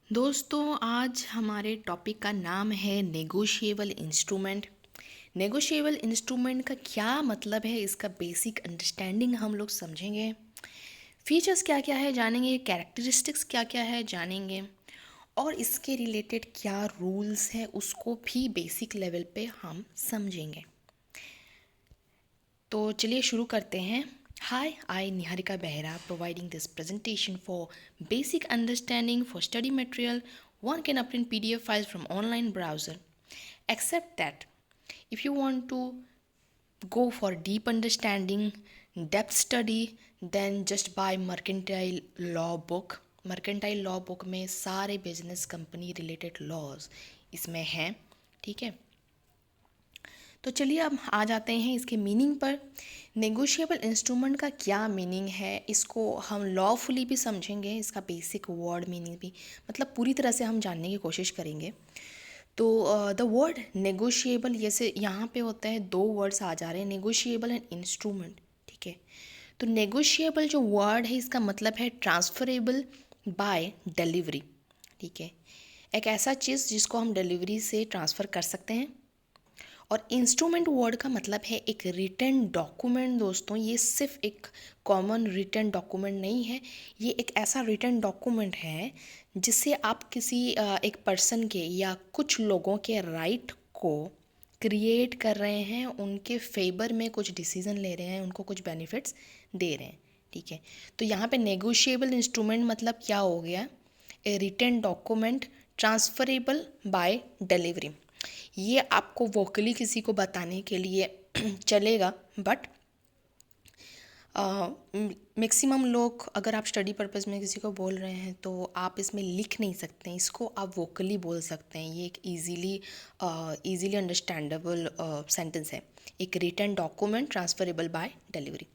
दोस्तों आज हमारे टॉपिक का नाम है नेगोशिएबल इंस्ट्रूमेंट। नेगोशिएबल इंस्ट्रूमेंट का क्या मतलब है, इसका बेसिक अंडरस्टैंडिंग हम लोग समझेंगे। फीचर्स क्या क्या है जानेंगे, कैरेक्टरिस्टिक्स क्या क्या है जानेंगे, और इसके रिलेटेड क्या रूल्स है उसको भी बेसिक लेवल पे हम समझेंगे। तो चलिए शुरू करते हैं। Hi, I Niharika Behra providing this presentation for basic understanding for study material. One can upload PDF files from online browser. Except that if you want to go for deep understanding, depth study, then just buy Mercantile Law book. Mercantile Law book में सारे business company related laws इसमें हैं, ठीक है। तो चलिए अब आ जाते हैं इसके मीनिंग पर। नेगोशिएबल इंस्ट्रूमेंट का क्या मीनिंग है, इसको हम लॉफुली भी समझेंगे, इसका बेसिक वर्ड मीनिंग भी मतलब पूरी तरह से हम जानने की कोशिश करेंगे। तो द वर्ड नेगोशिएबल, जैसे यहाँ पे होता है दो वर्ड्स आ जा रहे हैं, नेगोशिएबल एंड इंस्ट्रूमेंट, ठीक है। तो नेगोशिएबल जो वर्ड है इसका मतलब है ट्रांसफरेबल बाय डिलीवरी, ठीक है। एक ऐसा चीज़ जिसको हम डिलीवरी से ट्रांसफ़र कर सकते हैं। और इंस्ट्रूमेंट वर्ड का मतलब है एक रिटन डॉक्यूमेंट। दोस्तों ये सिर्फ एक कॉमन रिटन डॉक्यूमेंट नहीं है, ये एक ऐसा रिटन डॉक्यूमेंट है जिससे आप किसी एक पर्सन के या कुछ लोगों के राइट को क्रिएट कर रहे हैं, उनके फेवर में कुछ डिसीजन ले रहे हैं, उनको कुछ बेनिफिट्स दे रहे हैं, ठीक है। तो यहाँ पे नेगोशिएबल इंस्ट्रूमेंट मतलब क्या हो गया, a written document transferable by delivery. ये आपको वोकली किसी को बताने के लिए चलेगा, बट मैक्सिमम लोग, अगर आप स्टडी पर्पस में किसी को बोल रहे हैं तो आप इसमें लिख नहीं सकते हैं, इसको आप वोकली बोल सकते हैं। ये एक इजीली अंडरस्टैंडेबल सेंटेंस है, एक written document transferable by delivery.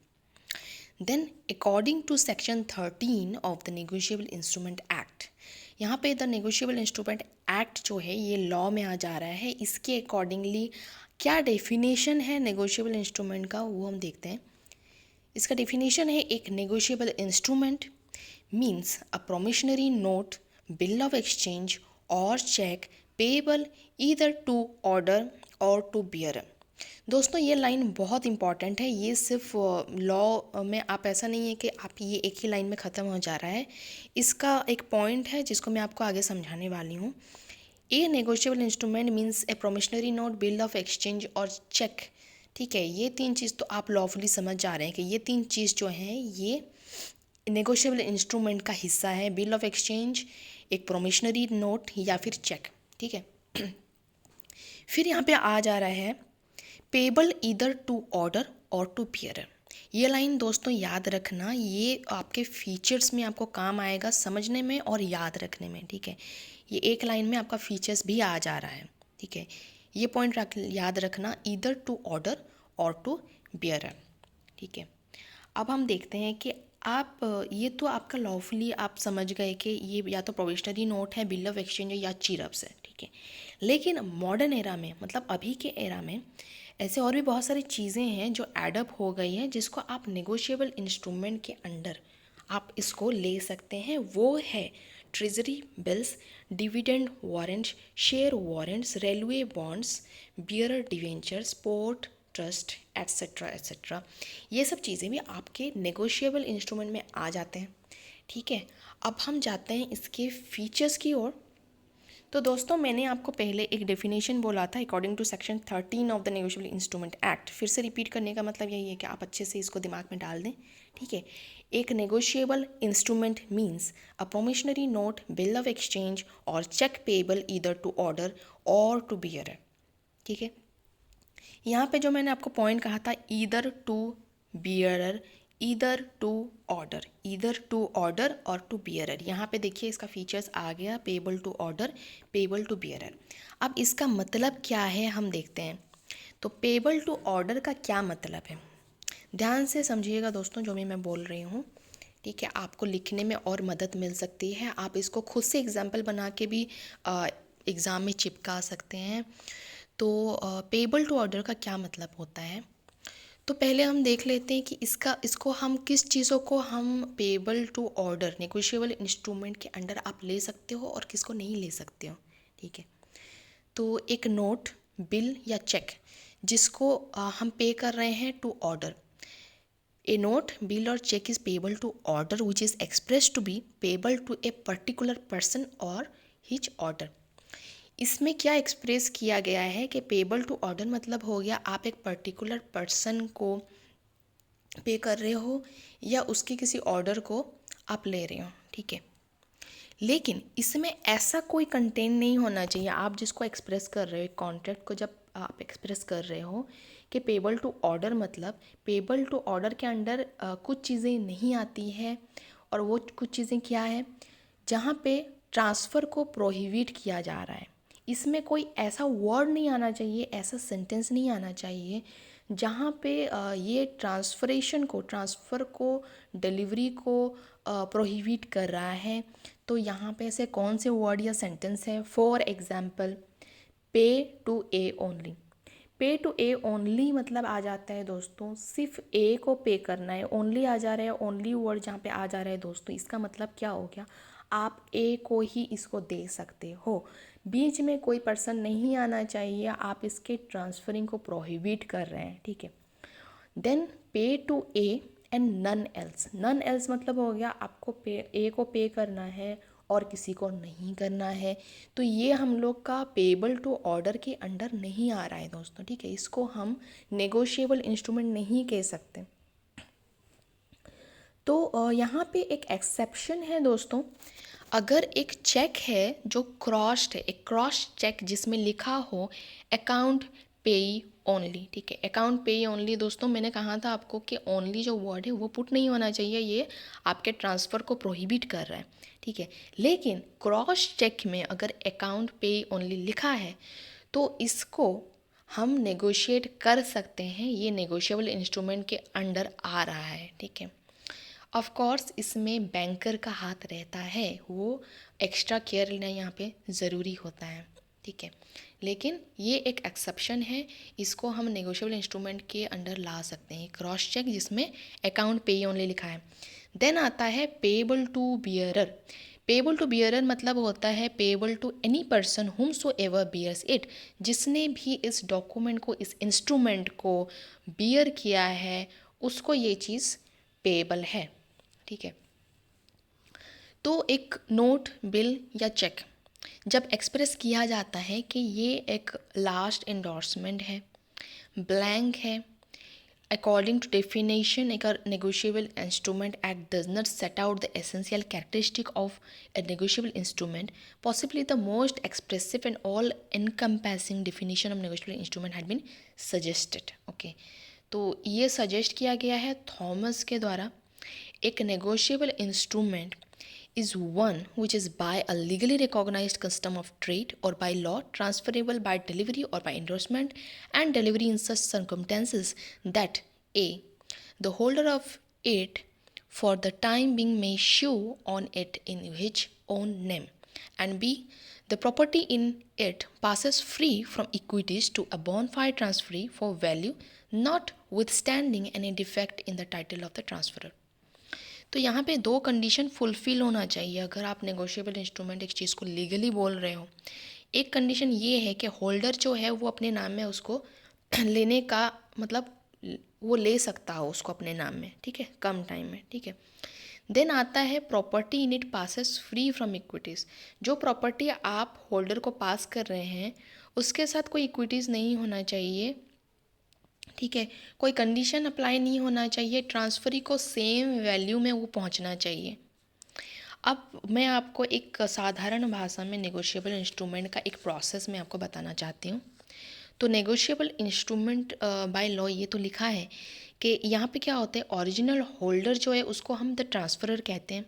Then according to section 13 of the negotiable instrument act, यहाँ पे द नेगोशिएबल इंस्ट्रूमेंट एक्ट जो है ये लॉ में आ जा रहा है। इसके अकॉर्डिंगली क्या डेफिनेशन है नेगोशिएबल इंस्ट्रूमेंट का वो हम देखते हैं। इसका डेफिनेशन है, एक negotiable instrument means a promissory note, bill of exchange और cheque payable either to order और टू बियर। दोस्तों ये लाइन बहुत इंपॉर्टेंट है, ये सिर्फ लॉ में आप ऐसा नहीं है कि आप ये एक ही लाइन में ख़त्म हो जा रहा है, इसका एक पॉइंट है जिसको मैं आपको आगे समझाने वाली हूँ। A negotiable instrument means a promissory note, bill of exchange और चेक, ठीक है। ये तीन चीज़ तो आप लॉफुली समझ जा रहे हैं कि ये तीन चीज़ जो हैं ये नेगोशिएबल इंस्ट्रूमेंट का हिस्सा है। बिल ऑफ एक्सचेंज, एक प्रोमिशनरी नोट या फिर चेक, ठीक है। फिर यहाँ पे आ जा रहा है पेबल ईदर टू ऑर्डर और टू बियर। ये लाइन दोस्तों याद रखना, ये आपके फीचर्स में आपको काम आएगा समझने में और याद रखने में, ठीक है। ये एक लाइन में आपका फीचर्स भी आ जा रहा है, ठीक है। ये पॉइंट याद रखना, ईदर टू ऑर्डर और टू बियर, ठीक है। अब हम देखते हैं कि आप ये तो आपका लॉफुली आप समझ गए कि ये या तो प्रोविशनरी नोट है, बिल ऑफ एक्सचेंज है या चीरअप्स है, ठीक है। लेकिन मॉडर्न एरा में, मतलब अभी के एरा में ऐसे और भी बहुत सारी चीज़ें हैं जो एडअप हो गई हैं जिसको आप नेगोशिएबल इंस्ट्रूमेंट के अंडर आप इसको ले सकते हैं। वो है treasury bills, dividend warrants, share warrants, railway bonds, bearer debentures, port trust etcetera etcetera. ये सब चीज़ें भी आपके नेगोशिएबल इंस्ट्रूमेंट में आ जाते हैं, ठीक है। अब हम जाते हैं इसके फीचर्स की ओर। तो दोस्तों मैंने आपको पहले एक डेफिनेशन बोला था according to section 13 of the negotiable instrument act. फिर से रिपीट करने का मतलब यही है कि आप अच्छे से इसको दिमाग में डाल दें, ठीक है। एक negotiable instrument means a promissory note, bill of exchange और cheque payable either to order और टू बियर, ठीक है। यहाँ पे जो मैंने आपको पॉइंट कहा था, either to bearer, either to order, either to order और टू बियरर, यहाँ पे देखिए इसका फीचर्स आ गया, payable to order, payable to bearer. अब इसका मतलब क्या है हम देखते हैं। तो पेबल टू ऑर्डर का क्या मतलब है, ध्यान से समझिएगा दोस्तों जो भी मैं बोल रही हूँ, ठीक है। आपको लिखने में और मदद मिल सकती है, आप इसको खुद से एग्जाम्पल बना के भी एग्ज़ाम में चिपका सकते हैं। तो पेबल टू ऑर्डर का क्या मतलब होता है, तो पहले हम देख लेते हैं कि इसको हम किस चीज़ों को हम payable to order negotiable instrument के अंडर आप ले सकते हो और किसको नहीं ले सकते हो। ठीक है, तो एक नोट, बिल या चेक जिसको हम पे कर रहे हैं to order. A note, bill और cheque is payable to order which is express to be payable to a particular person और हिज ऑर्डर। इसमें क्या एक्सप्रेस किया गया है कि पेबल टू ऑर्डर मतलब हो गया आप एक पर्टिकुलर पर्सन को पे कर रहे हो या उसके किसी ऑर्डर को आप ले रहे हो। ठीक है, लेकिन इसमें ऐसा कोई कंटेंट नहीं होना चाहिए। आप जिसको एक्सप्रेस कर रहे हो, एक कॉन्ट्रैक्ट को जब आप एक्सप्रेस कर रहे हो कि पेबल टू ऑर्डर, मतलब पेबल टू ऑर्डर के अंडर कुछ चीज़ें नहीं आती है। और वो कुछ चीज़ें क्या है, जहाँ पे ट्रांसफ़र को प्रोहिबिट किया जा रहा है। इसमें कोई ऐसा वर्ड नहीं आना चाहिए, ऐसा सेंटेंस नहीं आना चाहिए जहाँ पे ये ट्रांसफ़र को, डिलीवरी को प्रोहिबिट कर रहा है। तो यहाँ पे ऐसे कौन से वर्ड या सेंटेंस है? फॉर एग्जाम्पल, पे टू ए ओनली। पे टू ए ओनली मतलब आ जाता है दोस्तों, सिर्फ ए को पे करना है। ओनली आ जा रहा है, ओनली वर्ड जहाँ पे आ जा रहा है दोस्तों, इसका मतलब क्या हो गया, आप ए को ही इसको दे सकते हो। बीच में कोई पर्सन नहीं आना चाहिए, आप इसके ट्रांसफरिंग को प्रोहिबिट कर रहे हैं। ठीक है, then pay to A and none else. None else मतलब हो गया आपको ए को पे करना है और किसी को नहीं करना है। तो ये हम लोग का पेबल टू ऑर्डर के अंडर नहीं आ रहा है दोस्तों। ठीक है, इसको हम नेगोशिएबल इंस्ट्रूमेंट नहीं कह सकते। तो यहाँ पे एक एक्सेप्शन है दोस्तों। अगर एक चेक है जो क्रॉस्ड है, एक क्रॉस चेक जिसमें लिखा हो अकाउंट पेई ओनली। ठीक है, अकाउंट पेई ओनली दोस्तों, मैंने कहा था आपको कि ओनली जो वर्ड है वो पुट नहीं होना चाहिए, ये आपके ट्रांसफ़र को प्रोहिबिट कर रहा है। ठीक है, लेकिन क्रॉस चेक में अगर अकाउंट पेई ओनली लिखा है तो इसको हम नेगोशिएट कर सकते हैं, ये नेगोशिएबल इंस्ट्रूमेंट के अंडर आ रहा है। ठीक है, ऑफ कोर्स इसमें बैंकर का हाथ रहता है, वो एक्स्ट्रा केयर लेना यहाँ पे ज़रूरी होता है। ठीक है, लेकिन ये एक एक्सेप्शन है, इसको हम नेगोशिएबल इंस्ट्रूमेंट के अंडर ला सकते हैं, क्रॉस चेक जिसमें अकाउंट पे ओनली लिखा है। देन आता है payable to bearer. Payable to bearer मतलब होता है payable to any person whom so ever bears it. जिसने भी इस डॉक्यूमेंट को, इस इंस्ट्रूमेंट को बियर किया है, उसको ये चीज़ पेबल है। ठीक है, तो एक नोट, बिल या चेक जब एक्सप्रेस किया जाता है कि ये एक लास्ट एंडोर्समेंट है, ब्लैंक है, according to definition, a negotiable instrument act does not set out the essential characteristic of a negotiable instrument. Possibly the most expressive and all-encompassing definition of negotiable instrument had been suggested. Okay, तो ये suggest किया गया है Thomas के द्वारा। एक negotiable instrument is one which is by a legally recognized custom of trade or by law transferable by delivery or by endorsement and delivery in such circumstances that a the holder of it for the time being may sue on it in his own name, and b the property in it passes free from equities to a bona fide transferee for value notwithstanding any defect in the title of the transferor. तो यहाँ पे दो condition fulfil होना चाहिए अगर आप negotiable instrument एक चीज़ को लीगली बोल रहे हो। एक कंडीशन ये है कि होल्डर जो है वो अपने नाम में उसको लेने का मतलब वो ले सकता हो उसको अपने नाम में। ठीक है, कम टाइम में। ठीक है, देन आता है property in it passes free from equities. जो प्रॉपर्टी आप होल्डर को पास कर रहे हैं उसके साथ कोई इक्विटीज़ नहीं होना चाहिए। ठीक है, कोई कंडीशन अप्लाई नहीं होना चाहिए, ट्रांसफरी को सेम वैल्यू में वो पहुंचना चाहिए। अब मैं आपको एक साधारण भाषा में नेगोशिएबल इंस्ट्रूमेंट का एक प्रोसेस मैं आपको बताना चाहती हूँ। तो नेगोशिएबल इंस्ट्रूमेंट बाय लॉ ये तो लिखा है कि यहाँ पे क्या होता है, ओरिजिनल होल्डर जो है उसको हम द ट्रांसफरर कहते हैं।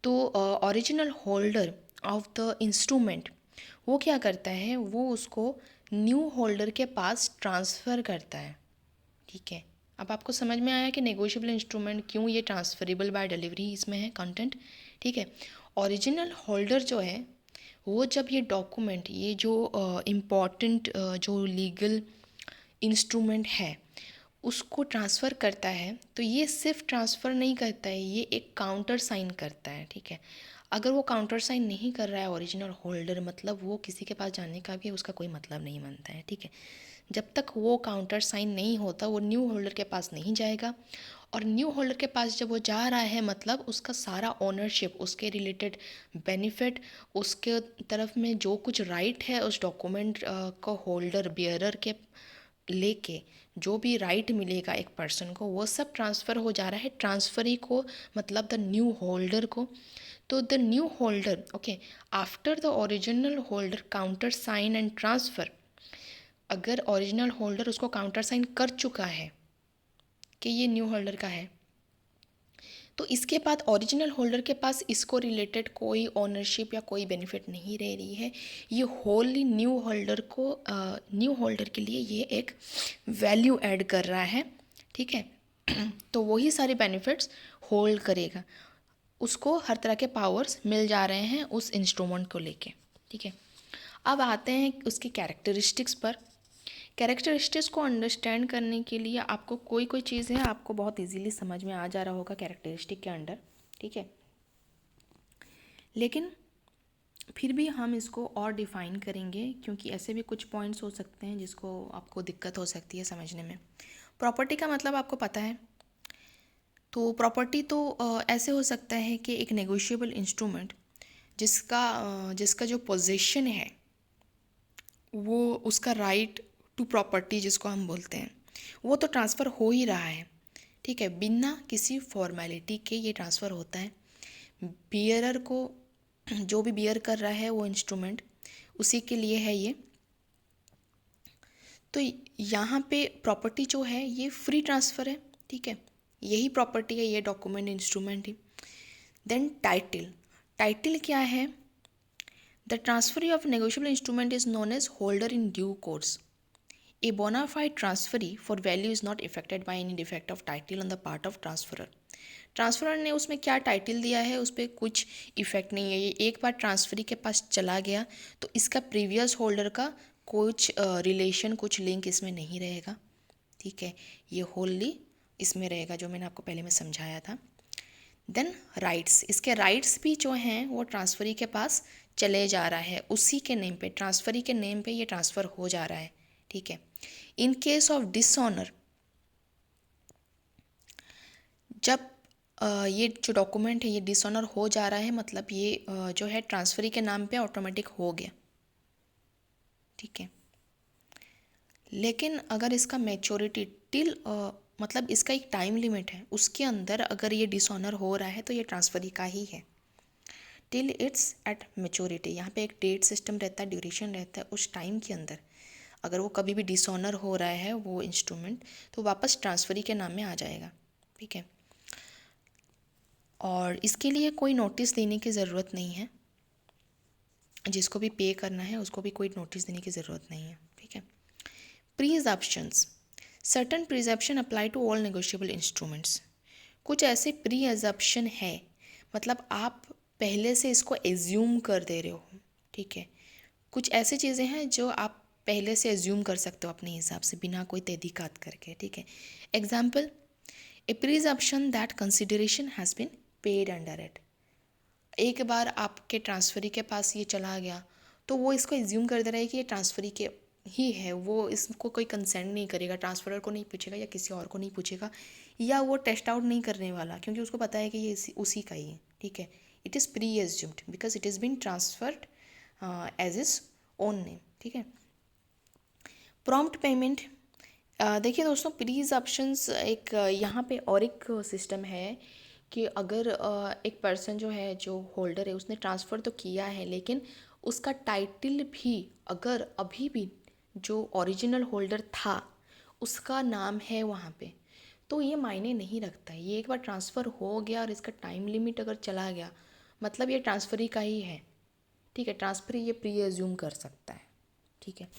तो original holder of the instrument वो क्या करता है, वो उसको न्यू होल्डर के पास ट्रांसफ़र करता है। ठीक है, अब आपको समझ में आया कि नेगोशिएबल इंस्ट्रूमेंट क्यों ये ट्रांसफरेबल बाय डिलीवरी इसमें है कंटेंट। ठीक है, ओरिजिनल होल्डर जो है वो जब ये डॉक्यूमेंट, ये जो इम्पॉर्टेंट जो लीगल इंस्ट्रूमेंट है उसको ट्रांसफ़र करता है तो ये सिर्फ ट्रांसफ़र नहीं करता है, ये एक काउंटर साइन करता है, ठीक है। अगर वो काउंटर साइन नहीं कर रहा है ओरिजिनल होल्डर, मतलब वो किसी के पास जाने का भी उसका कोई मतलब नहीं बनता है, ठीक है। जब तक वो काउंटर साइन नहीं होता वो न्यू होल्डर के पास नहीं जाएगा, और न्यू होल्डर के पास जब वो जा रहा है मतलब उसका सारा ओनरशिप, उसके रिलेटेड बेनिफिट, उसके तरफ में जो कुछ राइट है उस डॉक्यूमेंट को होल्डर बियरर के लेके, जो भी राइट मिलेगा एक पर्सन को, वो सब ट्रांसफ़र हो जा रहा है ट्रांसफरी को, मतलब द न्यू होल्डर को। तो the new holder, okay, after the original holder counter sign and transfer, अगर ओरिजिनल होल्डर उसको काउंटर साइन कर चुका है कि ये न्यू होल्डर का है, तो इसके बाद ओरिजिनल होल्डर के पास इसको रिलेटेड कोई ओनरशिप या कोई बेनिफिट नहीं रह रही है। ये होली न्यू होल्डर को, न्यू होल्डर के लिए ये एक वैल्यू ऐड कर रहा है, ठीक है। तो वही सारे बेनिफिट्स होल्ड करेगा, उसको हर तरह के पावर्स मिल जा रहे हैं उस इंस्ट्रूमेंट को लेके, ठीक है। अब आते हैं उसकी कैरेक्टरिस्टिक्स पर। कैरेक्टरिस्टिक्स को अंडरस्टैंड करने के लिए आपको कोई कोई चीज़ है आपको बहुत इजीली समझ में आ जा रहा होगा कैरेक्टरिस्टिक के अंडर, ठीक है। लेकिन फिर भी हम इसको और डिफ़ाइन करेंगे, क्योंकि ऐसे भी कुछ पॉइंट्स हो सकते हैं जिसको आपको दिक्कत हो सकती है समझने में। प्रॉपर्टी का मतलब आपको पता है, तो प्रॉपर्टी तो ऐसे हो सकता है कि एक नेगोशिएबल इंस्ट्रूमेंट जिसका जो पोजीशन है वो उसका राइट टू प्रॉपर्टी जिसको हम बोलते हैं, वो तो ट्रांसफ़र हो ही रहा है, ठीक है। बिना किसी फॉर्मेलिटी के ये ट्रांसफ़र होता है। बियरर को, जो भी बियर कर रहा है वो इंस्ट्रूमेंट, उसी के लिए है ये। तो यहाँ पे प्रॉपर्टी जो है ये फ्री ट्रांसफ़र है, ठीक है। यही प्रॉपर्टी है ये डॉक्यूमेंट इंस्ट्रूमेंट ही। देन टाइटल, टाइटल क्या है? The transferee of negotiable instrument is known as holder in due course. A bona fide transferee for value is not affected by any defect of title on the part of transferor. Transferor ने उसमें क्या title दिया है उस पर कुछ effect नहीं है। ये एक बार ट्रांसफरी के पास चला गया तो इसका प्रीवियस होल्डर का कुछ रिलेशन, कुछ लिंक इसमें नहीं रहेगा, ठीक है। ये होल्ली इसमें रहेगा जो मैंने आपको पहले में समझाया था। देन राइट्स, इसके राइट्स भी जो हैं वो ट्रांसफरी के पास चले जा रहा है, उसी के नेम पे, ट्रांसफरी के नेम पे ये ट्रांसफ़र हो जा रहा है, ठीक है। इन केस ऑफ डिसऑनर, जब ये जो डॉक्यूमेंट है ये डिसऑनर हो जा रहा है, मतलब ये जो है ट्रांसफरी के नाम पे ऑटोमेटिक हो गया, ठीक है। लेकिन अगर इसका मैच्योरिटी टिल, मतलब इसका एक टाइम लिमिट है, उसके अंदर अगर ये डिसऑनर हो रहा है तो ये ट्रांसफरी का ही है, टिल इट्स एट मैच्योरिटी। यहाँ पे एक डेट सिस्टम रहता है, ड्यूरेशन रहता है, उस टाइम के अंदर अगर वो कभी भी डिसऑनर हो रहा है वो इंस्ट्रूमेंट, तो वापस ट्रांसफरी के नाम में आ जाएगा, ठीक है। और इसके लिए कोई नोटिस देने की ज़रूरत नहीं है, जिसको भी पे करना है उसको भी कोई नोटिस देने की ज़रूरत नहीं है, ठीक है। Presumptions, certain presumption apply to all negotiable instruments. कुछ ऐसे प्रीअज़म्पशन है, मतलब आप पहले से इसको एज्यूम कर दे रहे हो, ठीक है। कुछ ऐसी चीज़ें हैं जो आप पहले से एज्यूम कर सकते हो अपने हिसाब से बिना कोई तहकीकात करके, ठीक है। Example, a presumption that consideration has been paid under it. एक बार आपके ट्रांसफरी के पास ये चला गया तो वो इसको एज्यूम कर दे रहा है कि ये ट्रांसफरी के ही है, वो इसको कोई कंसेंट नहीं करेगा, ट्रांसफरर को नहीं पूछेगा या किसी और को नहीं पूछेगा, या वो टेस्ट आउट नहीं करने वाला, क्योंकि उसको पता है कि ये उसी का ही है, ठीक है। It is presumed because it is been transferred as his own name, ठीक है। प्रॉम्प्ट पेमेंट, देखिए दोस्तों, प्लीज़ ऑप्शंस एक यहाँ पे और एक सिस्टम है कि अगर एक पर्सन जो है, जो होल्डर है, उसने ट्रांसफ़र तो किया है लेकिन उसका टाइटल भी अगर अभी भी जो ओरिजिनल होल्डर था उसका नाम है वहाँ पे, तो ये मायने नहीं रखता है। ये एक बार ट्रांसफ़र हो गया और इसका टाइम लिमिट अगर चला गया मतलब ये ट्रांसफरी का ही है, ठीक है। ट्रांसफरी ये प्री एज्यूम कर सकता है, ठीक है।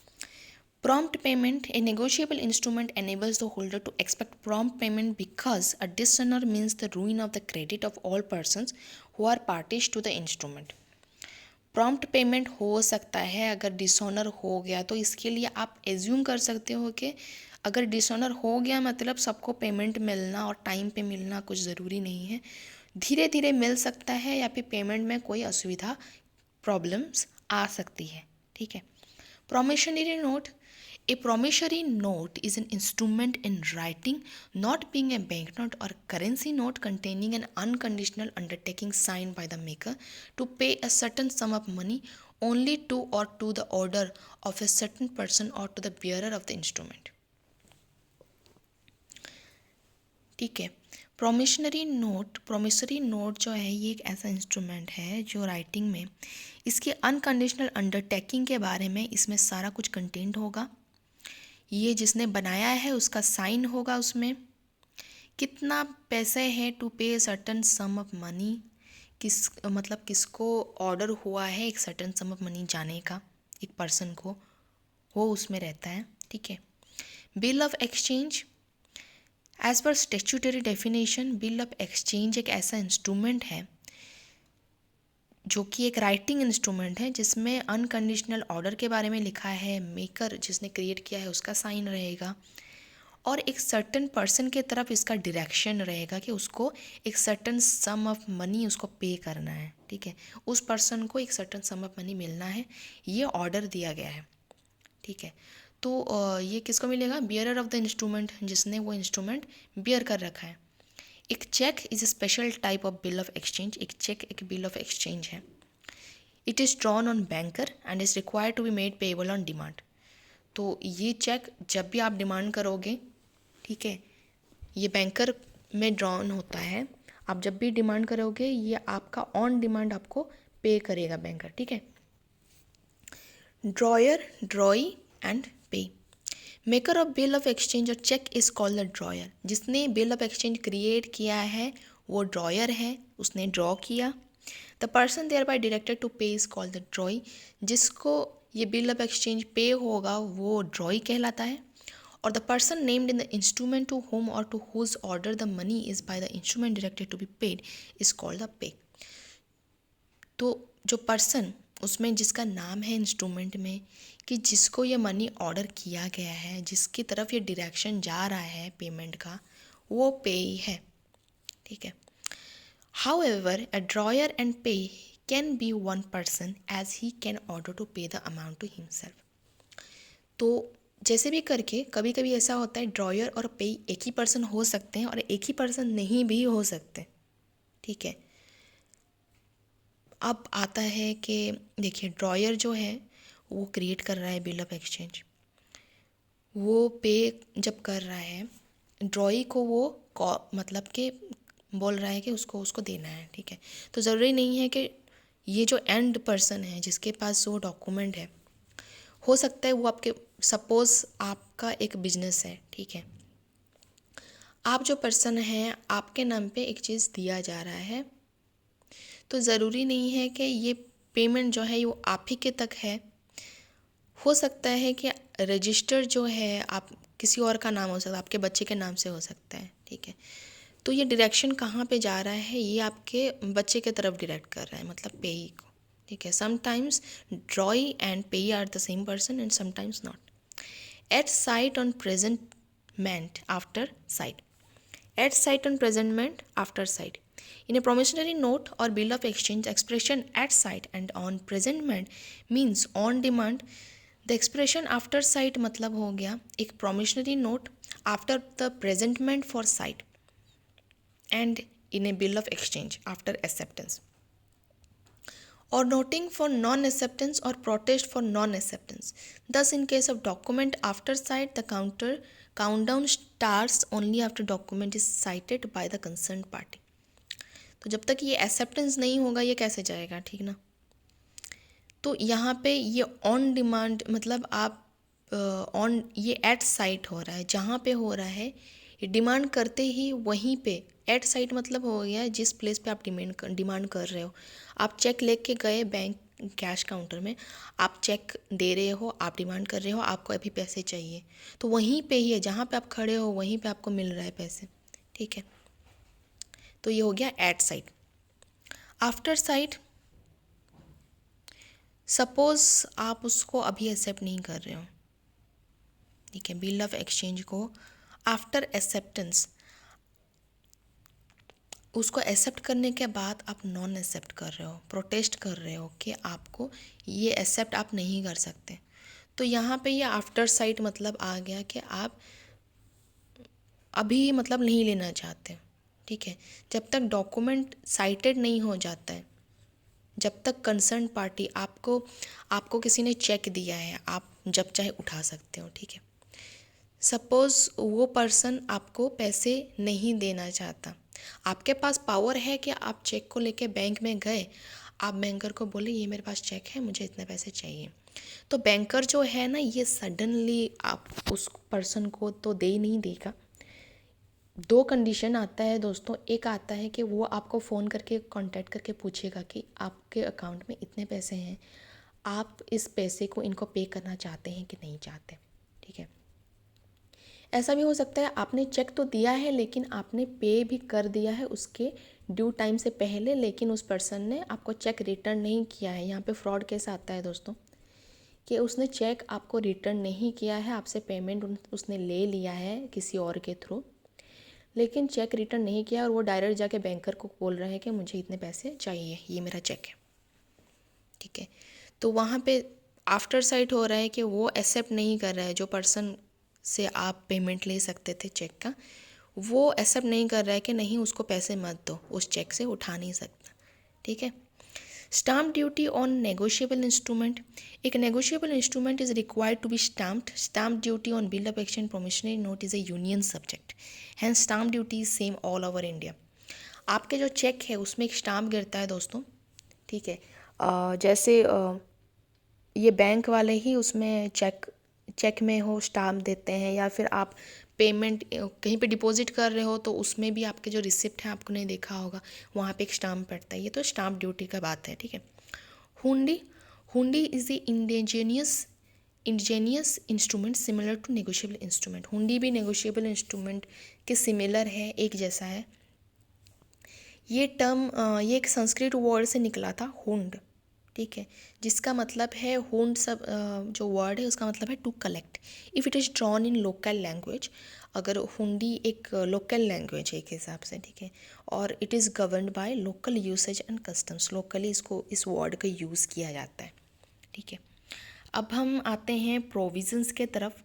Prompt payment, a negotiable instrument enables the holder to expect prompt payment because a dishonor means the ruin of the credit of all persons who are parties to the instrument. Prompt payment हो सकता है अगर dishonour हो गया, तो इसके लिए आप एज्यूम कर सकते हो कि अगर डिसऑनर हो गया मतलब सबको पेमेंट मिलना और टाइम पे मिलना कुछ ज़रूरी नहीं है, धीरे धीरे मिल सकता है या फिर पेमेंट में कोई असुविधा प्रॉब्लम्स आ सकती है। ठीक है। Promissory note, a promissory note is an instrument in writing, not being a banknote or currency note, containing an unconditional undertaking signed by the maker to pay a certain sum of money only to or to the order of a certain person or to the bearer of the instrument. ठीक है। Promissory note जो है ये एक ऐसा instrument है जो writing में इसके अनकंडीशनल अंडरटेकिंग के बारे में इसमें सारा कुछ कंटेंट होगा। ये जिसने बनाया है उसका साइन होगा, उसमें कितना पैसे है टू पे सर्टन सम ऑफ मनी, किस मतलब किसको ऑर्डर हुआ है एक सर्टन सम ऑफ मनी जाने का एक पर्सन को, वो उसमें रहता है। ठीक है। Bill of exchange, as per statutory definition bill of exchange एक ऐसा इंस्ट्रूमेंट है जो कि एक राइटिंग इंस्ट्रूमेंट है जिसमें अनकंडीशनल ऑर्डर के बारे में लिखा है, मेकर जिसने क्रिएट किया है उसका साइन रहेगा और एक सर्टन पर्सन के तरफ इसका डायरेक्शन रहेगा कि उसको एक सर्टन सम ऑफ मनी उसको पे करना है। ठीक है। उस पर्सन को एक सर्टन सम ऑफ मनी मिलना है, ये ऑर्डर दिया गया है। ठीक है। तो ये किसको मिलेगा? बियरर ऑफ द इंस्ट्रूमेंट, जिसने वो इंस्ट्रूमेंट बियर कर रखा है। एक cheque is a special type of bill of exchange, एक चेक एक बिल ऑफ एक्सचेंज है। It is drawn on banker and is required to be made payable on demand. तो ये चेक जब भी आप डिमांड करोगे, ठीक है, ये बैंकर में ड्रॉन होता है, आप जब भी डिमांड करोगे ये आपका ऑन डिमांड आपको पे करेगा बैंकर। ठीक है। Drawer, drawee and payee. Maker of bill of exchange और cheque is called the drawer. जिसने बिल ऑफ एक्सचेंज क्रिएट किया है वो ड्रॉयर है, उसने ड्रॉ किया। The person thereby directed to pay is called the drawee. जिसको ये बिल ऑफ एक्सचेंज पे होगा वो ड्रॉई कहलाता है। और the person named in the instrument to whom और to whose order the money is by the instrument directed to be paid is called the payee. तो जो पर्सन उसमें जिसका नाम है इंस्ट्रूमेंट में कि जिसको ये मनी ऑर्डर किया गया है, जिसकी तरफ ये डायरेक्शन जा रहा है पेमेंट का, वो पे ही है। ठीक है। However a drawer and payee can be one person as he can order to pay the amount to himself. तो जैसे भी करके कभी कभी ऐसा होता है ड्रॉयर और पे एक ही पर्सन हो सकते हैं और एक ही पर्सन नहीं भी हो सकते। ठीक है। अब आता है कि देखिए ड्रॉयर जो है वो क्रिएट कर रहा है बिल ऑफ एक्सचेंज, वो पे जब कर रहा है ड्रॉई को वो मतलब कि बोल रहा है कि उसको उसको देना है। ठीक है। तो ज़रूरी नहीं है कि ये जो एंड पर्सन है जिसके पास वो डॉक्यूमेंट है, हो सकता है वो आपके, सपोज़ आपका एक बिजनेस है। ठीक है। आप जो पर्सन हैं आपके नाम पे एक चीज़ दिया जा रहा है, तो ज़रूरी नहीं है कि ये पेमेंट जो है वो आप ही के तक है। हो सकता है कि रजिस्टर जो है आप किसी और का नाम हो सकता है, आपके बच्चे के नाम से हो सकता है। ठीक है। तो ये डायरेक्शन कहाँ पे जा रहा है, ये आपके बच्चे के तरफ डायरेक्ट कर रहा है, मतलब पेई को। ठीक है। Sometimes drawee and payee are the same person and sometimes not. At sight on presentment after sight. At sight on presentment after sight. In a promissory note or bill of exchange, expression at sight and on presentment means on demand. The expression after sight मतलब हो गया एक promissory note after the presentment for sight and in a bill of exchange after acceptance. Or noting for non-acceptance or protest for non-acceptance. Thus, in case of document after sight, the countdown starts only after document is cited by the concerned party. तो जब तक ये acceptance नहीं होगा ये कैसे जाएगा? ठीक ना। तो यहाँ पे ये ऑन डिमांड मतलब आप ऑन ये एट साइट हो रहा है, जहाँ पे हो रहा है ये डिमांड करते ही वहीं पे। एट साइट मतलब हो गया जिस प्लेस पे आप डिमांड कर रहे हो। आप चेक लेके गए बैंक कैश काउंटर में, आप चेक दे रहे हो, आप डिमांड कर रहे हो, आपको अभी पैसे चाहिए, तो वहीं पे ही है जहाँ पे आप खड़े हो वहीं पे आपको मिल रहा है पैसे। ठीक है। तो ये हो गया at sight. After sight suppose आप उसको अभी एक्सेप्ट नहीं कर रहे हो, ठीक है, बिल ऑफ एक्सचेंज को। आफ्टर एक्सेप्टेंस, उसको एक्सेप्ट करने के बाद आप नॉन एक्सेप्ट कर रहे हो, प्रोटेस्ट कर रहे हो कि आपको ये एक्सेप्ट आप नहीं कर सकते, तो यहाँ पे ये आफ्टर साइट मतलब आ गया कि आप अभी मतलब नहीं लेना चाहते, ठीक है। जब तक डॉक्यूमेंट साइटेड नहीं हो जाता है, जब तक कंसर्न पार्टी आपको किसी ने चेक दिया है, आप जब चाहे उठा सकते हो, ठीक है। सपोज़ वो पर्सन आपको पैसे नहीं देना चाहता, आपके पास पावर है कि आप चेक को लेके बैंक में गए, आप बैंकर को बोले ये मेरे पास चेक है, मुझे इतने पैसे चाहिए, तो बैंकर जो है ना, ये सडनली आप उस पर्सन को तो दे ही नहीं देगा। दो कंडीशन आता है दोस्तों, एक आता है कि वो आपको फ़ोन करके कांटेक्ट करके पूछेगा कि आपके अकाउंट में इतने पैसे हैं, आप इस पैसे को इनको पे करना चाहते हैं कि नहीं चाहते, ठीक है। ऐसा भी हो सकता है आपने चेक तो दिया है लेकिन आपने पे भी कर दिया है उसके ड्यू टाइम से पहले, लेकिन उस पर्सन ने आपको चेक रिटर्न नहीं किया है। यहाँ पे फ्रॉड केस आता है दोस्तों कि उसने चेक आपको रिटर्न नहीं किया है, आपसे पेमेंट उसने ले लिया है किसी और के थ्रू, लेकिन चेक रिटर्न नहीं किया और वो डायरेक्ट जाके बैंकर को बोल रहा है कि मुझे इतने पैसे चाहिए, ये मेरा चेक है, ठीक है। तो वहाँ पे आफ्टर साइट हो रहा है कि वो एक्सेप्ट नहीं कर रहा है, जो पर्सन से आप पेमेंट ले सकते थे चेक का, वो एक्सेप्ट नहीं कर रहा है कि नहीं उसको पैसे मत दो, उस चेक से उठा नहीं सकता, ठीक है। Stamp duty on negotiable instrument, एक negotiable instrument is required to be stamped. Stamp duty on bill of exchange promissory note is a union subject, hence stamp duty is same all over India. आपके जो check है उसमें एक stamp गिरता है दोस्तों, ठीक है। जैसे ये बैंक वाले ही उसमें चेक में हो स्टाम्प देते हैं, या फिर आप पेमेंट कहीं पे डिपॉजिट कर रहे हो तो उसमें भी आपके जो रिसिप्ट है आपको नहीं देखा होगा, वहाँ पे एक स्टाम्प पड़ता है, ये तो स्टाम्प ड्यूटी का बात है, ठीक है। Hundi, hundi is a indigenous instrument similar to negotiable instrument. Hundi भी नेगोशिएबल इंस्ट्रूमेंट के सिमिलर है, एक जैसा है। ये टर्म ये एक संस्कृत वर्ड से निकला था, हुंड, ठीक है, जिसका मतलब है हुंड, सब जो वर्ड है उसका मतलब है to collect if it is drawn in local language. अगर हुंडी एक लोकल लैंग्वेज है एक हिसाब से, ठीक है, और it is governed by local usage and customs, locally इसको इस वर्ड का यूज़ किया जाता है, ठीक है। अब हम आते हैं प्रोविजंस के तरफ।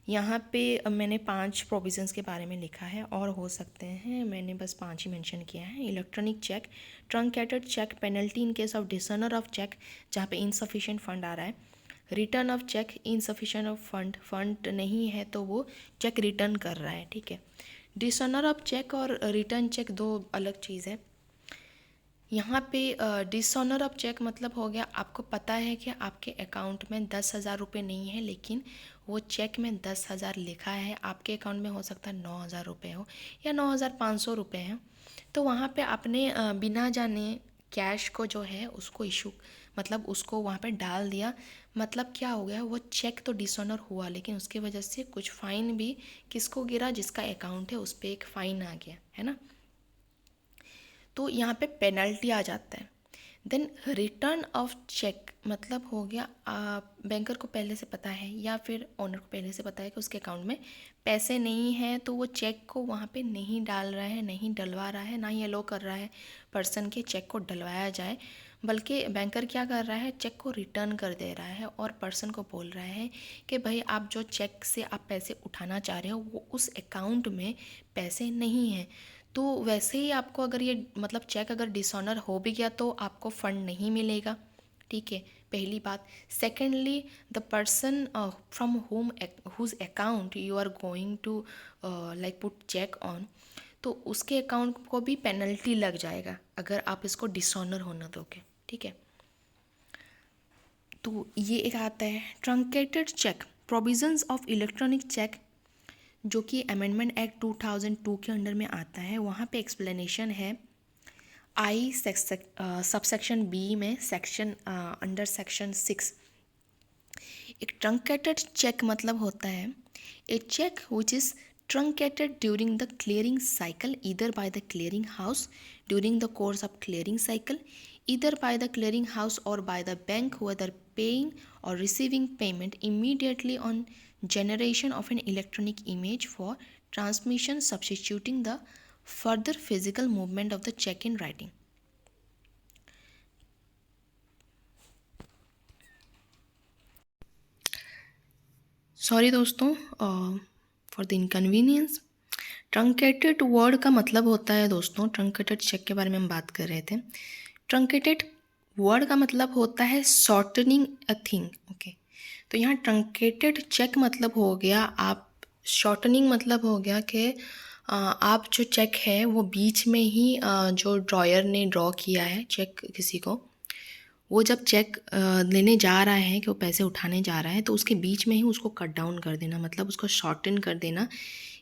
यहाँ पे मैंने 5 प्रोविजंस के बारे में लिखा है, और हो सकते हैं मैंने बस 5 ही मेंशन किया है। Electronic cheque, truncated cheque, penalty in case of dishonour of cheque, जहाँ पे इनसफिशिएंट फंड आ रहा है। Return of cheque, insufficient of fund नहीं है तो वो चेक रिटर्न कर रहा है, ठीक है। डिसऑनर ऑफ चेक और रिटर्न चेक दो अलग चीज़ है। यहाँ पे डिसऑनर ऑफ चेक मतलब हो गया, आपको पता है कि आपके अकाउंट में 10,000 रुपये नहीं है, लेकिन वो चेक में 10,000 लिखा है, आपके अकाउंट में हो सकता है 9,000 रुपये हो या 9,500 रुपये हो, तो वहाँ पे आपने बिना जाने कैश को जो है उसको इशू, मतलब उसको वहाँ पे डाल दिया, मतलब क्या हो गया, वो चेक तो डिसऑनर हुआ लेकिन उसकी वजह से कुछ फ़ाइन भी किसको गिरा, जिसका अकाउंट है उस पर एक फ़ाइन आ गया है ना, तो यहाँ पे पेनल्टी आ जाता है। देन रिटर्न ऑफ चेक मतलब हो गया, बैंकर को पहले से पता है या फिर ओनर को पहले से पता है कि उसके अकाउंट में पैसे नहीं हैं, तो वो चेक को वहाँ पे नहीं डाल रहा है, नहीं डलवा रहा है, ना ही अलो कर रहा है पर्सन के चेक को डलवाया जाए, बल्कि बैंकर क्या कर रहा है, चेक को रिटर्न कर दे रहा है और पर्सन को बोल रहा है कि भाई आप जो चेक से आप पैसे उठाना चाह रहे हो वो उस अकाउंट में पैसे नहीं हैं। तो वैसे ही आपको अगर ये मतलब चेक अगर डिसऑनर हो भी गया तो आपको फंड नहीं मिलेगा, ठीक है, पहली बात। Secondly, the person from home whose account you are going to like put cheque on, तो उसके अकाउंट को भी पेनल्टी लग जाएगा अगर आप इसको डिसऑनर होना दोगे, ठीक है। तो ये एक आता है truncated cheque, provisions of electronic cheque, जो कि अमेंडमेंट एक्ट 2002 के अंडर में आता है। वहाँ पे एक्सप्लेनेशन है आई सबसेक्शन बी में सेक्शन अंडर सेक्शन 6। एक ट्रंकेटेड चेक मतलब होता है a cheque which is truncated during the clearing cycle either by the clearing house during the course of clearing cycle, either by the clearing house or by the bank, whether paying or receiving payment immediately on generation of an electronic image for transmission, substituting the further physical movement of the check in writing. Sorry दोस्तों for the inconvenience. Truncated word का मतलब होता है दोस्तों, truncated check के बारे में हम बात कर रहे थे। ट्रंकेटेड वर्ड का मतलब होता है शॉर्टनिंग अ थिंग। ओके, तो यहाँ ट्रंकेटेड चेक मतलब हो गया, आप शॉर्टनिंग मतलब हो गया कि आप जो चेक है वो बीच में ही जो ड्रॉयर ने ड्रॉ किया है चेक किसी को, वो जब चेक लेने जा रहा है कि वो पैसे उठाने जा रहा है, तो उसके बीच में ही उसको कट डाउन कर देना, मतलब उसको शॉर्टन कर देना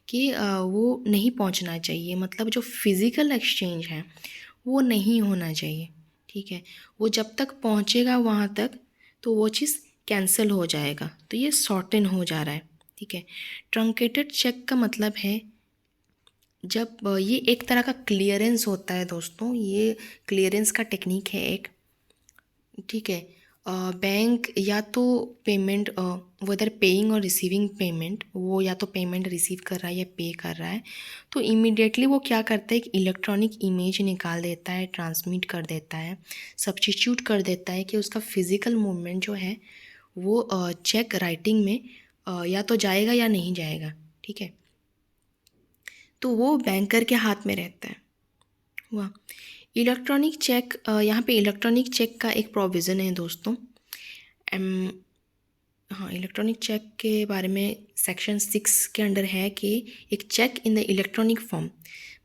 कि वो नहीं पहुंचना चाहिए, मतलब जो फिज़िकल एक्सचेंज है वो नहीं होना चाहिए। ठीक है, वो जब तक पहुंचेगा वहाँ तक तो वो चीज़ कैंसिल हो जाएगा, तो ये शॉर्टन हो जा रहा है। ठीक है, ट्रंकेटेड चेक का मतलब है जब ये एक तरह का क्लियरेंस होता है दोस्तों, ये क्लियरेंस का टेक्निक है एक। ठीक है, बैंक या तो पेमेंट, वेदर पेइंग और रिसीविंग पेमेंट, वो या तो पेमेंट रिसीव कर रहा है या पे कर रहा है, तो इमीडिएटली वो क्या करता है, एक इलेक्ट्रॉनिक इमेज निकाल देता है, ट्रांसमिट कर देता है, सब्स्टिट्यूट कर देता है कि उसका फिज़िकल मूवमेंट जो है वो चेक राइटिंग में या तो जाएगा या नहीं जाएगा। ठीक है, तो वो बैंकर के हाथ में रहता है। हुआ इलेक्ट्रॉनिक चेक, यहाँ पे इलेक्ट्रॉनिक चेक का एक प्रोविज़न है दोस्तों। हाँ, इलेक्ट्रॉनिक चेक के बारे में सेक्शन 6 के अंडर है कि एक cheque in the electronic form,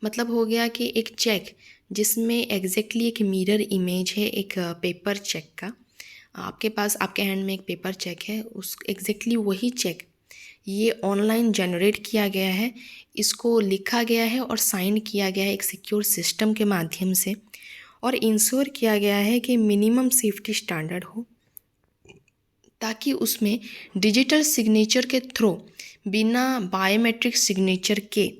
मतलब हो गया कि एक चेक जिसमें एग्जैक्टली एक मिरर इमेज है एक पेपर चेक का। आपके पास आपके हैंड में एक पेपर चेक है, उस एग्जैक्टली वही चेक ये ऑनलाइन जनरेट किया गया है, इसको लिखा गया है और साइन किया गया है एक सिक्योर सिस्टम के माध्यम से, और इंश्योर किया गया है कि मिनिमम सेफ्टी स्टैंडर्ड हो, ताकि उसमें डिजिटल सिग्नेचर के थ्रू, बिना बायोमेट्रिक सिग्नेचर के,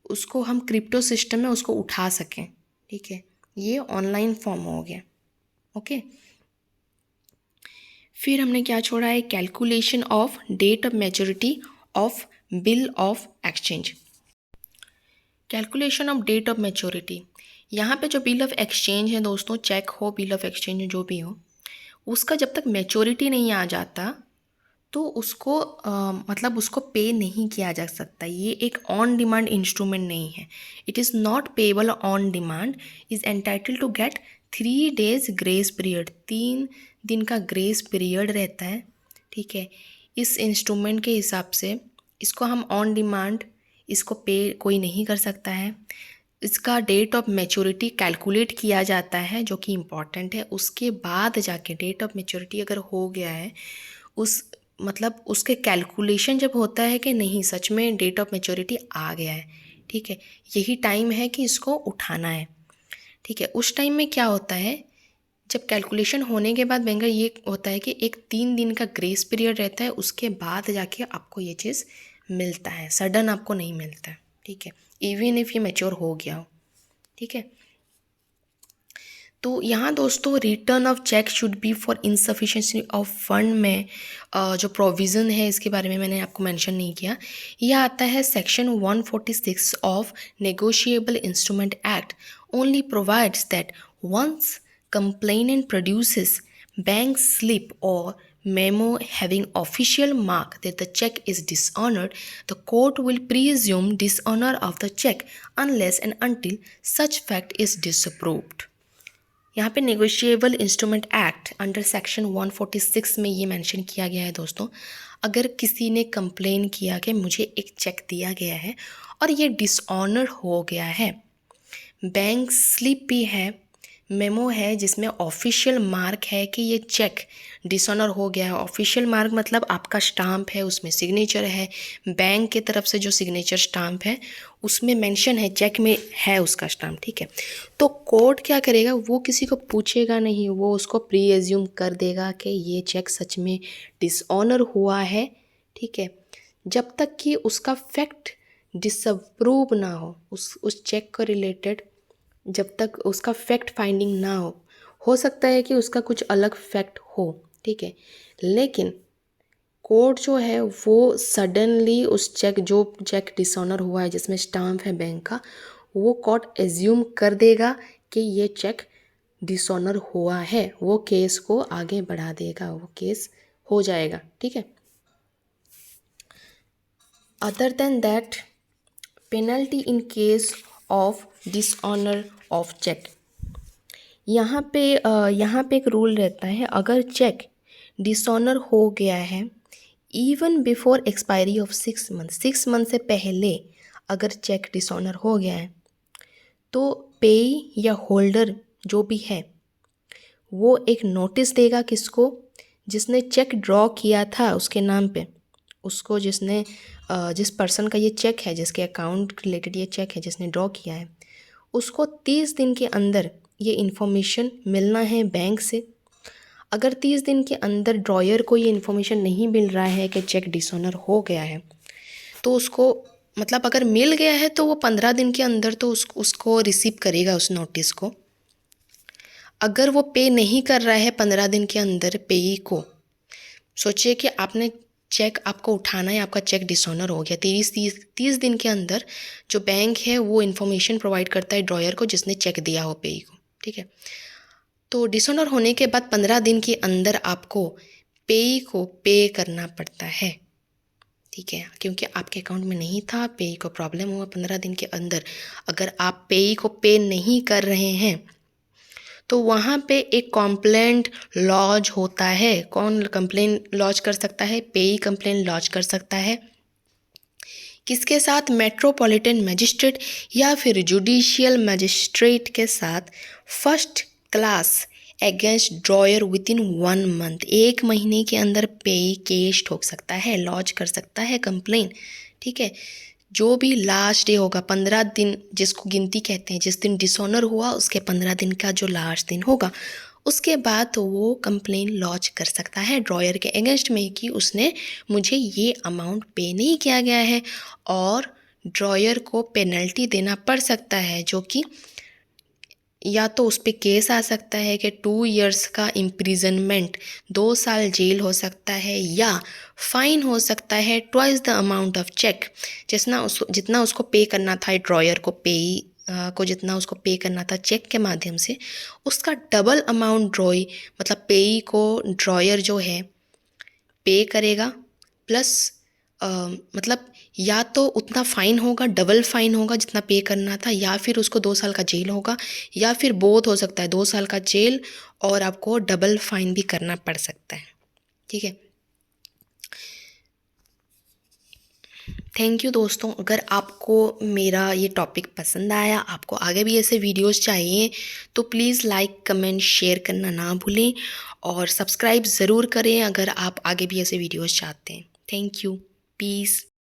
उसको हम क्रिप्टो सिस्टम में उसको उठा सकें। ठीक है, ये ऑनलाइन फॉर्म हो गया। ओके, फिर हमने क्या छोड़ा है, calculation of date of maturity of bill of exchange. Calculation of date of maturity, यहाँ पे जो बिल ऑफ एक्सचेंज है दोस्तों, चेक हो, बिल ऑफ एक्सचेंज जो भी हो, उसका जब तक मैच्योरिटी नहीं आ जाता तो उसको मतलब उसको पे नहीं किया जा सकता। ये एक ऑन डिमांड इंस्ट्रूमेंट नहीं है। It is not payable on demand, is entitle to get 3 days grace period, 3 दिन का ग्रेस पीरियड रहता है। ठीक है, इस इंस्ट्रूमेंट के हिसाब से इसको हम ऑन डिमांड, इसको पे कोई नहीं कर सकता है। इसका डेट ऑफ मैच्योरिटी कैलकुलेट किया जाता है, जो कि इम्पॉर्टेंट है। उसके बाद जाके डेट ऑफ मैच्योरिटी अगर हो गया है, उस मतलब उसके कैलकुलेशन जब होता है कि नहीं सच में डेट ऑफ मैच्योरिटी आ गया है, ठीक है, यही टाइम है कि इसको उठाना है। ठीक है, उस टाइम में क्या होता है, जब कैलकुलेशन होने के बाद बैंकर ये होता है कि एक 3 दिन का ग्रेस पीरियड रहता है, उसके बाद जाके आपको ये चीज़ मिलता है, सडन आपको नहीं मिलता है। ठीक है, इवन इफ़ ये मैच्योर हो गया हो। ठीक है, तो यहाँ दोस्तों return of cheque should be for insufficiency of fund में जो प्रोविज़न है इसके बारे में मैंने आपको मेंशन नहीं किया। यह आता है section 146 of negotiable instrument act, only provides that once complainant produces bank slip or memo having official mark that the check is dishonored, the court will presume dishonor of the check unless and until such fact is disapproved. यहाँ पे negotiable instrument act under section 146 में ये mention किया गया है दोस्तों, अगर किसी ने कंप्लेन किया कि मुझे एक चेक दिया गया है और ये डिसऑनर हो गया है, बैंक स्लिप भी है, मेमो है जिसमें ऑफिशियल मार्क है कि ये चेक डिसऑनर हो गया है। ऑफिशियल मार्क मतलब आपका स्टाम्प है, उसमें सिग्नेचर है, बैंक की तरफ से जो सिग्नेचर स्टाम्प है उसमें मेंशन है, चेक में है उसका स्टाम्प। ठीक है, तो कोर्ट क्या करेगा, वो किसी को पूछेगा नहीं, वो उसको प्री एज्यूम कर देगा कि ये चेक सच में डिसऑनर हुआ है। ठीक है, जब तक कि उसका फैक्ट डिसअप्रूव ना हो, उस चेक को रिलेटेड जब तक उसका फैक्ट फाइंडिंग ना हो सकता है कि उसका कुछ अलग फैक्ट हो, ठीक है, लेकिन कोर्ट जो है वो सडनली उस चेक, जो चेक डिसऑनर हुआ है जिसमें स्टाम्प है बैंक का, वो कोर्ट एज्यूम कर देगा कि ये चेक डिसऑनर हुआ है, वो केस को आगे बढ़ा देगा, वो केस हो जाएगा, ठीक है। Other than that, penalty in case of dishonour of cheque, यहाँ पे एक रूल रहता है, अगर चेक डिसऑनर हो गया है even before expiry of 6 month, 6 month से पहले अगर चेक डिसऑनर हो गया है तो पेई या होल्डर जो भी है वो एक नोटिस देगा, किसको, जिसने चेक ड्रॉ किया था उसके नाम पे, उसको जिसने जिस पर्सन का ये चेक है, जिसके अकाउंट रिलेटेड ये चेक है, जिसने ड्रॉ किया है, उसको 30 दिन के अंदर ये इन्फॉर्मेशन मिलना है बैंक से। अगर 30 दिन के अंदर ड्रॉयर को ये इन्फॉर्मेशन नहीं मिल रहा है कि चेक डिसऑनर हो गया है, तो उसको, मतलब अगर मिल गया है तो वो 15 दिन के अंदर तो उसको रिसीव करेगा उस नोटिस को। अगर वो पे नहीं कर रहा है 15 दिन के अंदर पेई को, सोचिए कि आपने चेक, आपको उठाना है, आपका चेक डिसऑनर हो गया, 30 दिन के अंदर जो बैंक है वो इन्फॉर्मेशन प्रोवाइड करता है ड्रॉयर को जिसने चेक दिया हो पेई को, ठीक है। तो डिसऑनर होने के बाद 15 दिन के अंदर आपको पेई को पे करना पड़ता है, ठीक है, क्योंकि आपके अकाउंट में नहीं था, पेई को प्रॉब्लम हुआ 15 दिन के अंदर। अगर आप पेई को पे नहीं कर रहे हैं तो वहाँ पे एक कंप्लेंट लॉज होता है। कौन कंप्लेन लॉज कर सकता है? पेई कंप्लेन लॉज कर सकता है। किसके साथ? मेट्रोपॉलिटन मजिस्ट्रेट या फिर जुडिशियल मजिस्ट्रेट के साथ, first class against dryer with in 1 month, 1 महीने के अंदर पेई केस ठोक सकता है, लॉज कर सकता है कंप्लेन, ठीक है। जो भी लास्ट डे होगा, 15 दिन जिसको गिनती कहते हैं, जिस दिन डिसऑनर हुआ उसके 15 दिन का जो लास्ट दिन होगा, उसके बाद तो वो कंप्लेन लॉन्च कर सकता है ड्रॉयर के अगेंस्ट में कि उसने मुझे ये अमाउंट पे नहीं किया गया है, और ड्रॉयर को पेनल्टी देना पड़ सकता है, जो कि या तो उस पर केस आ सकता है कि 2 इयर्स का इम्प्रिजनमेंट, 2 साल जेल हो सकता है, या फाइन हो सकता है twice the amount of cheque, जितना उसको पे करना था ड्रॉयर को, पेई को जितना उसको पे करना था चेक के माध्यम से, उसका डबल अमाउंट मतलब पेई को ड्रॉयर जो है पे करेगा, प्लस मतलब या तो उतना फ़ाइन होगा, डबल फ़ाइन होगा जितना पे करना था, या फिर उसको 2 साल का जेल होगा, या फिर बोथ हो सकता है, 2 साल का जेल और आपको डबल फ़ाइन भी करना पड़ सकता है, ठीक है। थैंक यू दोस्तों, अगर आपको मेरा ये टॉपिक पसंद आया, आपको आगे भी ऐसे वीडियोस चाहिए, तो प्लीज़ लाइक, कमेंट, शेयर करना ना भूलें, और सब्सक्राइब ज़रूर करें अगर आप आगे भी ऐसे वीडियोस चाहते हैं। Thank you, piece.